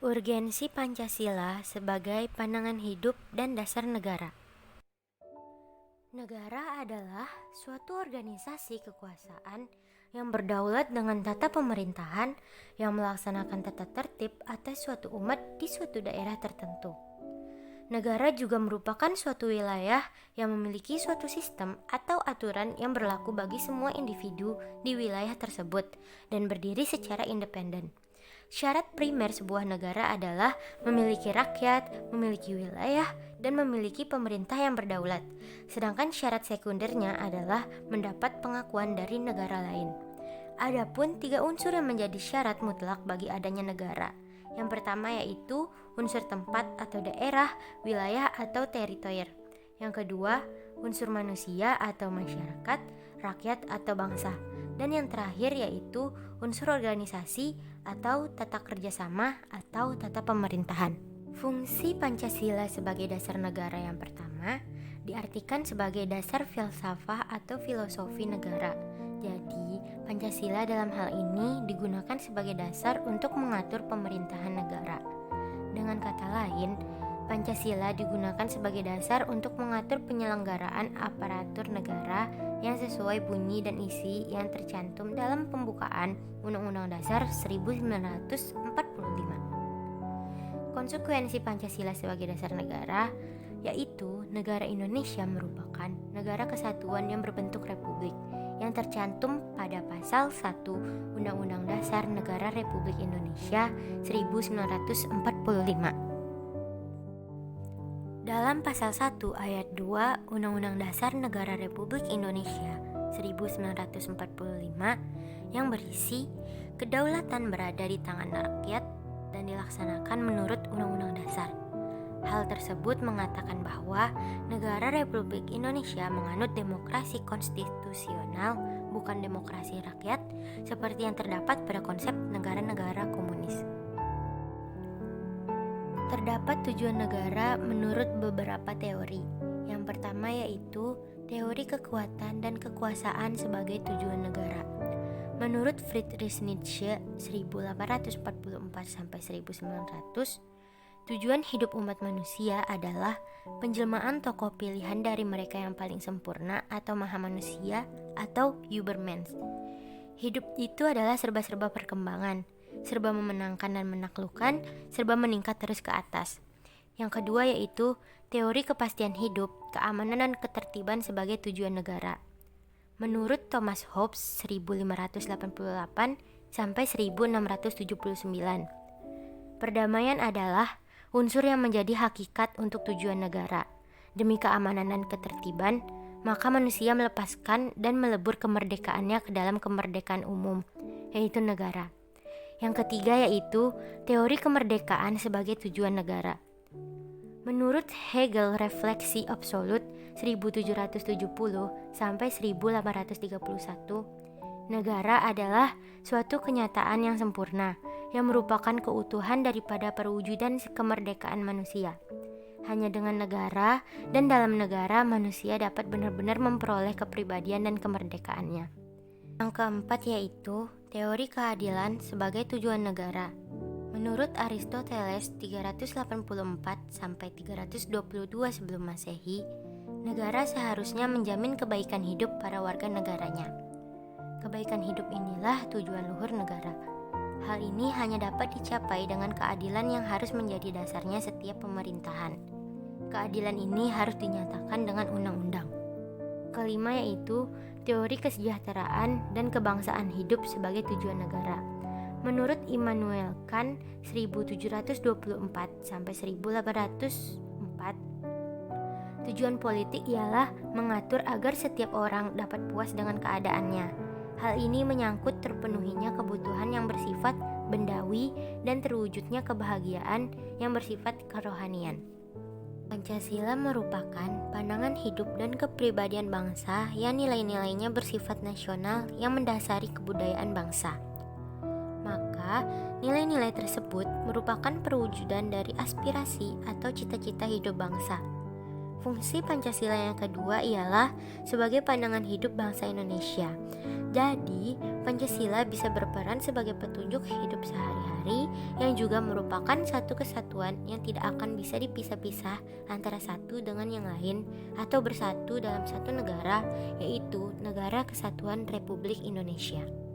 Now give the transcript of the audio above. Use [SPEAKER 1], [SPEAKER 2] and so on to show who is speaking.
[SPEAKER 1] Urgensi Pancasila sebagai pandangan hidup dan dasar negara. Negara adalah suatu organisasi kekuasaan yang berdaulat dengan tata pemerintahan yang melaksanakan tata tertib atas suatu umat di suatu daerah tertentu. Negara juga merupakan suatu wilayah yang memiliki suatu sistem atau aturan yang berlaku bagi semua individu di wilayah tersebut dan berdiri secara independen. Syarat primer sebuah negara adalah memiliki rakyat, memiliki wilayah, dan memiliki pemerintah yang berdaulat. Sedangkan syarat sekundernya adalah mendapat pengakuan dari negara lain. Adapun 3 unsur yang menjadi syarat mutlak bagi adanya negara. Yang pertama yaitu unsur tempat atau daerah, wilayah atau teritorial. Yang kedua, unsur manusia atau masyarakat, rakyat atau bangsa. Dan yang terakhir yaitu unsur organisasi atau tata kerjasama atau tata pemerintahan. Fungsi Pancasila sebagai dasar negara yang pertama diartikan sebagai dasar filsafah atau filosofi negara. Jadi, Pancasila dalam hal ini digunakan sebagai dasar untuk mengatur pemerintahan negara. Dengan kata lain, Pancasila digunakan sebagai dasar untuk mengatur penyelenggaraan aparatur negara yang sesuai bunyi dan isi yang tercantum dalam pembukaan Undang-Undang Dasar 1945. Konsekuensi Pancasila sebagai dasar negara yaitu negara Indonesia merupakan negara kesatuan yang berbentuk republik yang tercantum pada pasal 1 Undang-Undang Dasar Negara Republik Indonesia 1945. Dalam pasal 1 ayat 2 Undang-Undang Dasar Negara Republik Indonesia 1945 yang berisi kedaulatan berada di tangan rakyat dan dilaksanakan menurut Undang-Undang Dasar. Hal tersebut mengatakan bahwa negara Republik Indonesia menganut demokrasi konstitusional, bukan demokrasi rakyat, seperti yang terdapat pada konsep negara-negara komunis. Terdapat tujuan negara menurut beberapa teori. Yang pertama yaitu teori kekuatan dan kekuasaan sebagai tujuan negara. Menurut Friedrich Nietzsche 1844-1900, tujuan hidup umat manusia adalah penjelmaan tokoh pilihan dari mereka yang paling sempurna atau maha manusia atau Übermensch. Hidup itu adalah serba-serba perkembangan, serba memenangkan dan menaklukkan, serba meningkat terus ke atas. Yang kedua yaitu teori kepastian hidup, keamanan dan ketertiban sebagai tujuan negara. Menurut Thomas Hobbes 1588 sampai 1679, perdamaian adalah unsur yang menjadi hakikat untuk tujuan negara. Demi keamanan dan ketertiban, maka manusia melepaskan dan melebur kemerdekaannya ke dalam kemerdekaan umum, yaitu negara. Yang ketiga yaitu teori kemerdekaan sebagai tujuan negara. Menurut Hegel Refleksi Absolut 1770 sampai 1831, negara adalah suatu kenyataan yang sempurna yang merupakan keutuhan daripada perwujudan kemerdekaan manusia. Hanya dengan negara dan dalam negara manusia dapat benar-benar memperoleh kepribadian dan kemerdekaannya. Yang keempat yaitu teori keadilan sebagai tujuan negara. Menurut Aristoteles 384 sampai 322 sebelum Masehi, negara seharusnya menjamin kebaikan hidup para warga negaranya. Kebaikan hidup inilah tujuan luhur negara. Hal ini hanya dapat dicapai dengan keadilan yang harus menjadi dasarnya setiap pemerintahan. Keadilan ini harus dinyatakan dengan undang-undang. Kelima yaitu teori kesejahteraan dan kebangsaan hidup sebagai tujuan negara. Menurut Immanuel Kant 1724 sampai 1804, tujuan politik ialah mengatur agar setiap orang dapat puas dengan keadaannya. Hal ini menyangkut terpenuhinya kebutuhan yang bersifat bendawi dan terwujudnya kebahagiaan yang bersifat kerohanian. Pancasila merupakan pandangan hidup dan kepribadian bangsa yang nilai-nilainya bersifat nasional yang mendasari kebudayaan bangsa. Maka, nilai-nilai tersebut merupakan perwujudan dari aspirasi atau cita-cita hidup bangsa. Fungsi Pancasila yang kedua ialah sebagai pandangan hidup bangsa Indonesia. Jadi, Pancasila bisa berperan sebagai petunjuk hidup sehari-hari yang juga merupakan satu kesatuan yang tidak akan bisa dipisah-pisah antara satu dengan yang lain atau bersatu dalam satu negara, yaitu Negara Kesatuan Republik Indonesia.